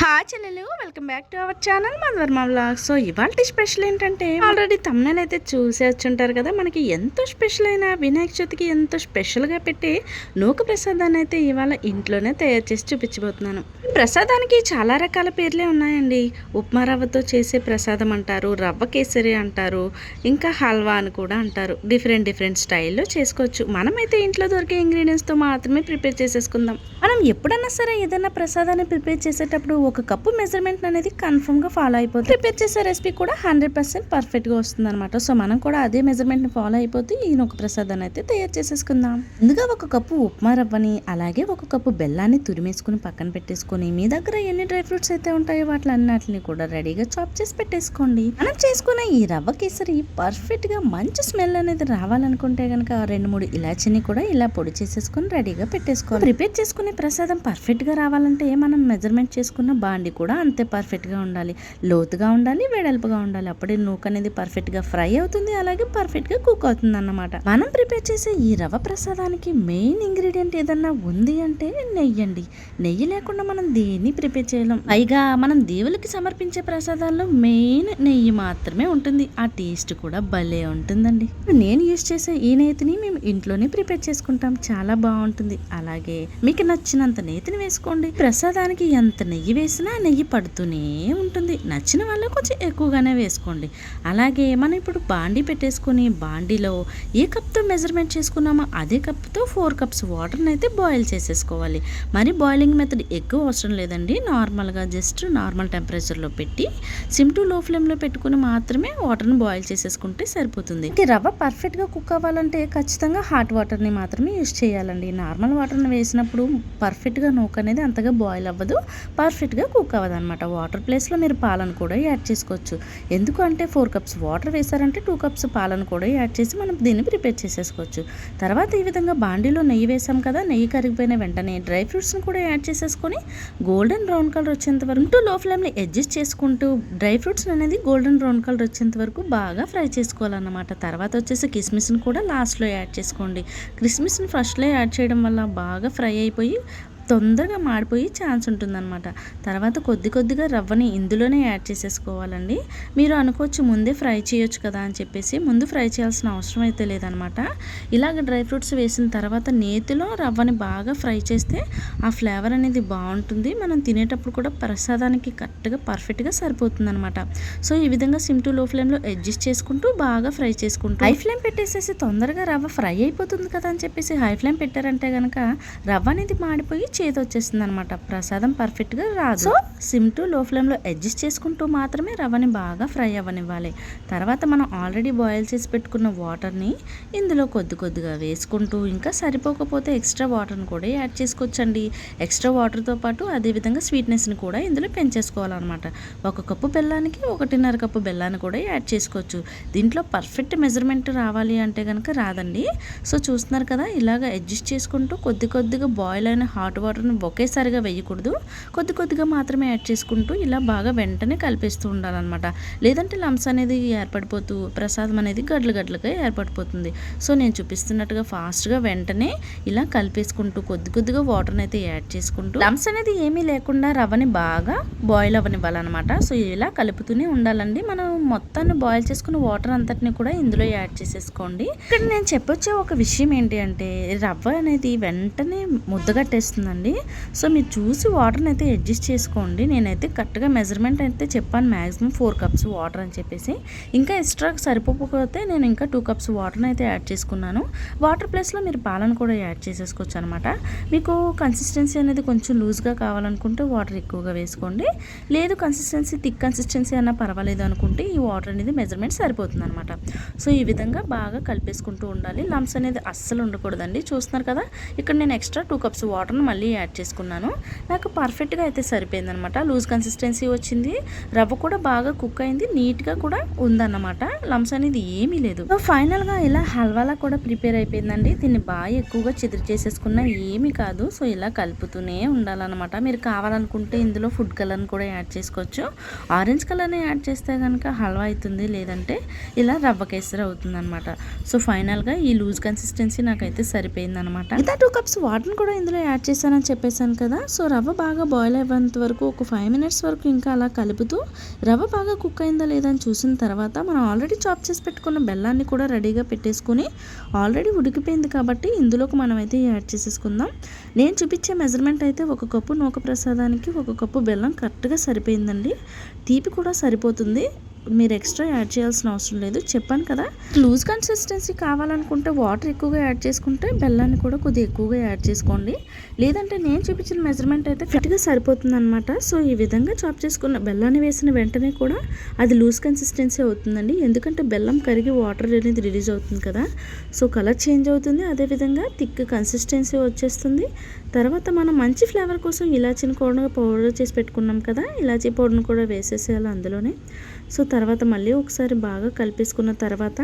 చెల్లెలు welcome back to our channel Madhuvarma vlogs. So ఇవాళ special ఏంటంటే ఆల్రెడీ తమ్నెల్ అయితే చూసే వచ్చుంటారు కదా. మనకి ఎంతో స్పెషల్ అయిన వినాయక చవితికి ఎంతో స్పెషల్గా పెట్టి నూక ప్రసాదాన్ని అయితే ఇవాళ ఇంట్లోనే తయారు చేసి చూపించబోతున్నాను. ప్రసాదానికి చాలా రకాల పేర్లే ఉన్నాయండి. ఉప్మా రవ్వతో చేసే ప్రసాదం అంటారు, రవ్వ కేసరి అంటారు, ఇంకా హల్వా అని కూడా అంటారు. డిఫరెంట్ స్టైల్లో చేసుకోవచ్చు. మనమైతే ఇంట్లో దొరికే ఇంగ్రీడియంట్స్తో మాత్రమే ప్రిపేర్ చేసేసుకుందాం. మనం ఎప్పుడన్నా సరే ఏదైనా ప్రసాదాన్ని ప్రిపేర్ చేసేటప్పుడు ఒక కప్పు మెజర్మెంట్ అనేది కన్ఫర్మ్గా ఫాలో అయిపోతుంది. ప్రిపేర్ చేసే రెసిపీ కూడా 100% పర్ఫెక్ట్గా వస్తుంది అనమాట. సో మనం కూడా అదే మెజర్మెంట్ని ఫాలో అయిపోతే ఈ ఒక ప్రసాదాన్ని అయితే తయారు చేసేసుకుందాం. ముందుగా ఒక కప్పు ఉప్మా రవ్వని అలాగే ఒక కప్పు బెల్లాన్ని తురిమేసుకుని పక్కన పెట్టేసుకొని మీ దగ్గర ఎన్ని డ్రై ఫ్రూట్స్ అయితే ఉంటాయో వాటిని కూడా రెడీగా చాప్ చేసి పెట్టేసుకోండి. మనం చేసుకున్న ఈ రవ్వ కేసరి పర్ఫెక్ట్గా మంచి స్మెల్ అనేది రావాలనుకుంటే కనుక 2-3 ఇలాచీని కూడా ఇలా పొడి చేసేసుకొని రెడీగా పెట్టేసుకోవాలి. ప్రిపేర్ చేసుకునే ప్రసాదం పర్ఫెక్ట్గా రావాలంటే మనం మెజర్మెంట్ చేసుకున్న బాండి కూడా అంతే పర్ఫెక్ట్గా ఉండాలి. లోతుగా ఉండాలి, వెడల్పుగా ఉండాలి. అప్పుడే నూక అనేది పర్ఫెక్ట్గా ఫ్రై అవుతుంది, అలాగే పర్ఫెక్ట్గా కుక్ అవుతుంది అన్నమాట. మనం ప్రిపేర్ చేసే ఈ రవ్వ ప్రసాదానికి మెయిన్ ఇంగ్రీడియంట్ ఏదన్నా ఉంది అంటే నెయ్యి అండి. నెయ్యి లేకుండా మనం దేన్ని ప్రిపేర్ చేయలేం. పైగా మనం దేవులకి సమర్పించే ప్రసాదాల్లో మెయిన్ నెయ్యి మాత్రమే ఉంటుంది. ఆ టేస్ట్ కూడా భలే ఉంటుందండి. నేను యూజ్ చేసే ఈ నేతిని మేము ఇంట్లోనే ప్రిపేర్ చేసుకుంటాం. చాలా బాగుంటుంది. అలాగే మీకు నచ్చినంత నేతిని వేసుకోండి. ప్రసాదానికి ఎంత నెయ్యి వేసినా నెయ్యి పడుతూనే ఉంటుంది. నచ్చిన వాళ్ళు కొంచెం ఎక్కువగానే వేసుకోండి. అలాగే మనం ఇప్పుడు బాండీ పెట్టేసుకుని బాండీలో ఏ కప్తో మెజర్మెంట్ చేసుకున్నామో అదే కప్తో 4 కప్స్ వాటర్ని అయితే బాయిల్ చేసేసుకోవాలి. మరి బాయిలింగ్ మెథడ్ ఎక్కువ అవసరం లేదండి. నార్మల్గా జస్ట్ నార్మల్ టెంపరేచర్లో పెట్టి సిమ్ టు లో ఫ్లేమ్లో పెట్టుకుని మాత్రమే వాటర్ని బాయిల్ చేసేసుకుంటే సరిపోతుంది. ఈ రవ్వ పర్ఫెక్ట్గా కుక్ అవ్వాలంటే ఖచ్చితంగా హాట్ వాటర్ని మాత్రమే యూజ్ చేయాలండి. నార్మల్ వాటర్ని వేసినప్పుడు పర్ఫెక్ట్గా నూక అనేది అంతగా బాయిల్ అవ్వదు, పర్ఫెక్ట్గా కుక్ అవ్వదు అనమాట. వాటర్ ప్లేస్లో మీరు పాలను కూడా యాడ్ చేసుకోవచ్చు. ఎందుకు అంటే 4 కప్స్ వాటర్ వేసారంటే 2 కప్స్ పాలను కూడా యాడ్ చేసి మనం దీన్ని ప్రిపేర్ చేసేసుకోవచ్చు. తర్వాత ఈ విధంగా బాండీలో నెయ్యి వేసాం కదా, నెయ్యి కరిగిపోయిన వెంటనే డ్రై ఫ్రూట్స్ని కూడా యాడ్ చేసేసుకొని గోల్డెన్ బ్రౌన్ కలర్ వచ్చేంత వరకు లో ఫ్లేమ్లో అడ్జస్ట్ చేసుకుంటూ డ్రై ఫ్రూట్స్ అనేది గోల్డెన్ బ్రౌన్ కలర్ వచ్చేంత వరకు బాగా ఫ్రై చేసుకోవాలన్నమాట. తర్వాత వచ్చేసి కిస్మిస్ని కూడా లాస్ట్లో యాడ్ చేసుకోండి. కిస్మిస్ని ఫస్ట్లో యాడ్ చేయడం వల్ల బాగా ఫ్రై అయిపోయి తొందరగా మాడిపోయి ఛాన్స్ ఉంటుందన్నమాట. తర్వాత కొద్దిగా రవ్వని ఇందులోనే యాడ్ చేసేసుకోవాలండి. మీరు అనుకోవచ్చు ముందే ఫ్రై చేయొచ్చు కదా అని చెప్పేసి. ముందు ఫ్రై చేయాల్సిన అవసరం అయితే లేదనమాట. ఇలాగ డ్రై ఫ్రూట్స్ వేసిన తర్వాత నేతిలో రవ్వని బాగా ఫ్రై చేస్తే ఆ ఫ్లేవర్ అనేది బాగుంటుంది. మనం తినేటప్పుడు కూడా ప్రసాదానికి కరెక్ట్గా పర్ఫెక్ట్గా సరిపోతుంది అనమాట. సో ఈ విధంగా సిమ్ టు లో ఫ్లేమ్లో అడ్జస్ట్ చేసుకుంటూ బాగా ఫ్రై చేసుకుంటూ హై ఫ్లేమ్ పెట్టేసేసి తొందరగా రవ్వ ఫ్రై అయిపోతుంది కదా అని చెప్పేసి హై ఫ్లేమ్ పెట్టారంటే కనుక రవ్వ అనేది మాడిపోయి చేతి వచ్చేస్తుంది అనమాట. ప్రసాదం పర్ఫెక్ట్గా రాదు. సో సిమ్ టు లో ఫ్లేమ్లో అడ్జస్ట్ చేసుకుంటూ మాత్రమే రవ్వని బాగా ఫ్రై అవ్వనివ్వాలి. తర్వాత మనం ఆల్రెడీ బాయిల్ చేసి పెట్టుకున్న వాటర్ని ఇందులో కొద్దిగా వేసుకుంటూ ఇంకా సరిపోకపోతే ఎక్స్ట్రా వాటర్ని కూడా యాడ్ చేసుకోవచ్చండి. ఎక్స్ట్రా వాటర్తో పాటు అదేవిధంగా స్వీట్నెస్ని కూడా ఇందులో పెంచేసుకోవాలన్నమాట. 1 కప్పు బెల్లానికి 1.5 కప్పు బెల్లాన్ని కూడా యాడ్ చేసుకోవచ్చు. దీంట్లో పర్ఫెక్ట్ మెజర్మెంట్ రావాలి అంటే కనుక రాదండి. సో చూస్తున్నారు కదా, ఇలాగ అడ్జస్ట్ చేసుకుంటూ కొద్దిగా బాయిల్ అయిన హాట్ వాటర్ని ఒకేసారిగా వేయకూడదు. కొద్దిగా మాత్రమే యాడ్ చేసుకుంటూ ఇలా బాగా వెంటనే కలిపేస్తూ ఉండాలన్నమాట. లేదంటే లంప్స్ అనేది ఏర్పడిపోతూ ప్రసాదం అనేది గడ్లుగా ఏర్పడిపోతుంది. సో నేను చూపిస్తున్నట్టుగా ఫాస్ట్గా వెంటనే ఇలా కలిపేసుకుంటూ కొద్దిగా వాటర్ని అయితే యాడ్ చేసుకుంటూ లంప్స్ అనేది ఏమీ లేకుండా రవ్వని బాగా బాయిల్ అవ్వనివ్వాలన్నమాట. సో ఇలా కలుపుతూనే ఉండాలండి. మనం మొత్తాన్ని బాయిల్ చేసుకున్న వాటర్ అంతటిని కూడా ఇందులో యాడ్ చేసేసుకోండి. ఇక్కడ నేను చెప్పొచ్చే ఒక విషయం ఏంటి అంటే రవ్వ అనేది వెంటనే ముద్దగట్టేస్తుందండి. సో మీరు చూసి వాటర్ని అయితే అడ్జస్ట్ చేసుకోండి. నేనైతే కరెక్ట్గా మెజర్మెంట్ అయితే చెప్పాను, మ్యాక్సిమం 4 కప్స్ వాటర్ అని చెప్పేసి. ఇంకా ఎక్స్ట్రా సరిపోకపోతే నేను ఇంకా 2 కప్స్ వాటర్ని అయితే యాడ్ చేసుకున్నాను. వాటర్ ప్లేస్లో మీరు పాలను కూడా యాడ్ చేసేసుకోవచ్చు అనమాట. మీకు కన్సిస్టెన్సీ అనేది కొంచెం లూజ్గా కావాలనుకుంటే వాటర్ ఎక్కువగా వేసుకోండి. లేదు కన్సిస్టెన్సీ థిక్ కన్సిస్టెన్సీ అన్నా పర్వాలేదు అనుకుంటే ఈ వాటర్ అనేది మెజర్మెంట్ సరిపోతుంది అనమాట. సో ఈ విధంగా బాగా కలిపేసుకుంటూ ఉండాలి. లంప్స్ అనేది అస్సలు ఉండకూడదండి. చూస్తున్నారు కదా, ఇక్కడ నేను ఎక్స్ట్రా 2 కప్స్ వాటర్ని మళ్ళీ యాడ్ చేసుకున్నాను. నాకు పర్ఫెక్ట్గా అయితే సరిపోయింది అనమాట. లూజ్ కన్సిస్టెన్సీ వచ్చింది, రవ్వ కూడా బాగా కుక్ అయింది, నీట్గా కూడా ఉందన్నమాట. లంప్స్ అనేది ఏమీ లేదు. సో ఫైనల్గా ఇలా హల్వాలా కూడా ప్రిపేర్ అయిపోయిందండి. దీన్ని బాగా ఎక్కువగా చిదిరి చేసేసుకున్నా ఏమీ కాదు. సో ఇలా కలుపుతూనే ఉండాలన్నమాట. మీరు కావాలనుకుంటే ఇందులో ఫుడ్ కలర్ని కూడా యాడ్ చేసుకోవచ్చు. ఆరెంజ్ కలర్ని యాడ్ చేస్తే కనుక హల్వా అవుతుంది, లేదంటే ఇలా రవ్వ కేసరి అవుతుంది అనమాట. సో ఫైనల్గా ఈ లూజ్ కన్సిస్టెన్సీ నాకైతే సరిపోయింది అనమాట. ఇంకా 2 కప్స్ వాటర్ని కూడా ఇందులో యాడ్ చేశాను. వేసానని చెప్పేసాను కదా. సో రవ్వ బాగా బాయిల్ అయ్యేంత వరకు ఒక 5 మినిట్స్ వరకు ఇంకా అలా కలుపుతూ రవ్వ బాగా కుక్ అయిందా లేదా అని చూసిన తర్వాత మనం ఆల్రెడీ చాప్ చేసి పెట్టుకున్న బెల్లాన్ని కూడా రెడీగా పెట్టేసుకుని ఆల్రెడీ ఉడికిపోయింది కాబట్టి ఇందులోకి మనం అయితే యాడ్ చేసేసుకుందాం. నేను చూపించే మెజర్మెంట్ అయితే 1 కప్పు నూక ప్రసాదానికి 1 కప్పు బెల్లం కరెక్ట్గా సరిపోయిందండి. తీపి కూడా సరిపోతుంది, మీరు ఎక్స్ట్రా యాడ్ చేయాల్సిన అవసరం లేదు. చెప్పాను కదా, లూజ్ కన్సిస్టెన్సీ కావాలనుకుంటే వాటర్ ఎక్కువగా యాడ్ చేసుకుంటే బెల్లాన్ని కూడా కొద్దిగా ఎక్కువగా యాడ్ చేసుకోండి. లేదంటే నేను చూపించిన మెజర్మెంట్ అయితే ఫిట్గా సరిపోతుంది అనమాట. సో ఈ విధంగా చాప్ చేసుకున్న బెల్లాన్ని వేసిన వెంటనే కూడా అది లూజ్ కన్సిస్టెన్సీ అవుతుందండి. ఎందుకంటే బెల్లం కరిగి వాటర్ అనేది రిలీజ్ అవుతుంది కదా, సో కలర్ చేంజ్ అవుతుంది. అదేవిధంగా థిక్ కన్సిస్టెన్సీ వచ్చేస్తుంది. తర్వాత మనం మంచి ఫ్లేవర్ కోసం ఇలాచీని కూడా పౌడర్ చేసి పెట్టుకున్నాం కదా, ఇలాచీ పౌడర్ని కూడా వేసేసేయాలి అందులోనే. సో తర్వాత మళ్ళీ ఒకసారి బాగా కలిపేసుకున్న తర్వాత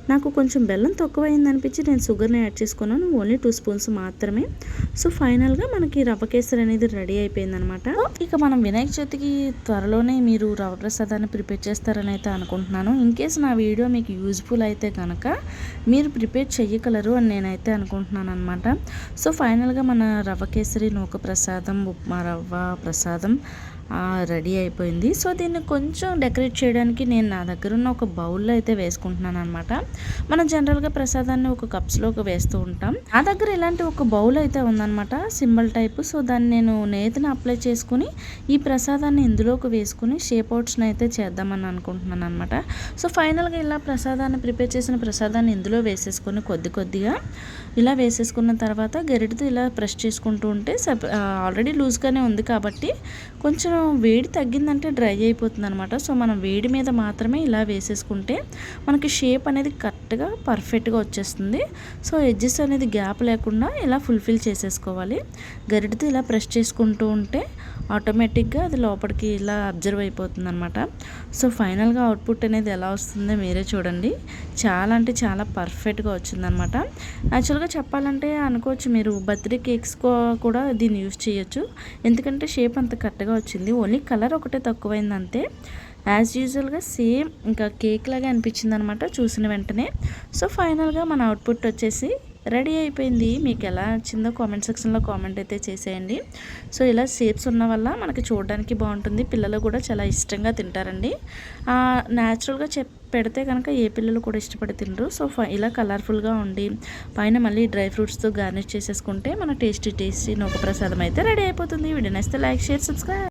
నాకు కొంచెం బెల్లం తక్కువైంది అనిపించి నేను షుగర్ని యాడ్ చేసుకున్నాను, ఓన్లీ 2 స్పూన్స్ మాత్రమే. సో ఫైనల్గా మనకి రవ్వ కేసరి అనేది రెడీ అయిపోయిందనమాట. ఇక మనం వినాయక చవితికి త్వరలోనే మీరు రవ్వ ప్రసాదాన్ని ప్రిపేర్ చేస్తారని అయితే అనుకుంటున్నాను. ఇన్ కేస్ నా వీడియో మీకు యూజ్ఫుల్ అయితే కనుక మీరు ప్రిపేర్ చేయగలరు అని నేనైతే అనుకుంటున్నాను అనమాట. సో ఫైనల్గా మన రవ్వ కేసరి నూక ప్రసాదం ఉప్మా రవ్వ ప్రసాదం రెడీ అయిపోయింది. సో దీన్ని కొంచెం డెకరేట్ చేయడానికి నేను నా దగ్గర ఉన్న ఒక బౌల్లో అయితే వేసుకుంటున్నాను అనమాట. మనం జనరల్గా ప్రసాదాన్ని ఒక కప్స్లోకి వేస్తూ ఉంటాం. నా దగ్గర ఇలాంటి ఒక బౌల్ అయితే ఉందన్నమాట, సింబల్ టైపు. సో దాన్ని నేను నేతిని అప్లై చేసుకుని ఈ ప్రసాదాన్ని ఇందులోకి వేసుకుని షేప్ అవుట్స్ని అయితే చేద్దామని అనుకుంటున్నాను అనమాట. సో ఫైనల్గా ఇలా ప్రసాదాన్ని ప్రిపేర్ చేసిన ప్రసాదాన్ని ఇందులో వేసేసుకొని కొద్ది కొద్దిగా ఇలా వేసేసుకున్న తర్వాత గరిటతో ఇలా ప్రెస్ చేసుకుంటూ ఉంటే ఆల్రెడీ లూజ్గానే ఉంది కాబట్టి కొంచెం వేడి తగ్గిందంటే డ్రై అయిపోతుంది అనమాట. సో మనం వేడి మీద మాత్రమే ఇలా వేసేసుకుంటే మనకి షేప్ అనేది కరెక్ట్గా పర్ఫెక్ట్గా వచ్చేస్తుంది. సో ఎడ్జెస్ అనేది గ్యాప్ లేకుండా ఇలా ఫుల్ఫిల్ చేసేసుకోవాలి. గరిటతో ఇలా ప్రెస్ చేసుకుంటూ ఉంటే ఆటోమేటిక్గా అది లోపలికి ఇలా అబ్జర్వ్ అయిపోతుంది అనమాట. సో ఫైనల్గా అవుట్పుట్ అనేది ఎలా వస్తుందో మీరే చూడండి. చాలా అంటే చాలా పర్ఫెక్ట్గా వచ్చిందనమాట. యాక్చువల్గా చెప్పాలంటే అనుకోవచ్చు మీరు బర్త్డే కేక్స్ కూడా దీన్ని యూజ్ చేయొచ్చు, ఎందుకంటే షేప్ అంత కరెక్ట్గా వచ్చింది. ఓన్లీ కలర్ ఒకటే తక్కువైంది అంతే. యాజ్ యూజువల్గా సేమ్ ఇంకా కేక్ లాగా అనిపించింది అనమాట చూసిన వెంటనే. సో ఫైనల్గా మన అవుట్పుట్ వచ్చేసి రెడీ అయిపోయింది. మీకు ఎలా నచ్చిందో కామెంట్ సెక్షన్లో కామెంట్ అయితే చేసేయండి. సో ఇలా షేప్స్ ఉన్న వల్ల మనకి చూడడానికి బాగుంటుంది, పిల్లలు కూడా చాలా ఇష్టంగా తింటారండి. న్యాచురల్గా పెడితే కనుక ఏ పిల్లలు కూడా ఇష్టపడి తినరు. సో ఇలా కలర్ఫుల్గా ఉండి పైన మళ్ళీ డ్రై ఫ్రూట్స్తో గార్నిష్ చేసేసుకుంటే మన టేస్టీ నూక ప్రసాదం అయితే రెడీ అయిపోతుంది. వీడియో నచ్చితే లైక్, షేర్, సబ్స్క్రైబ్.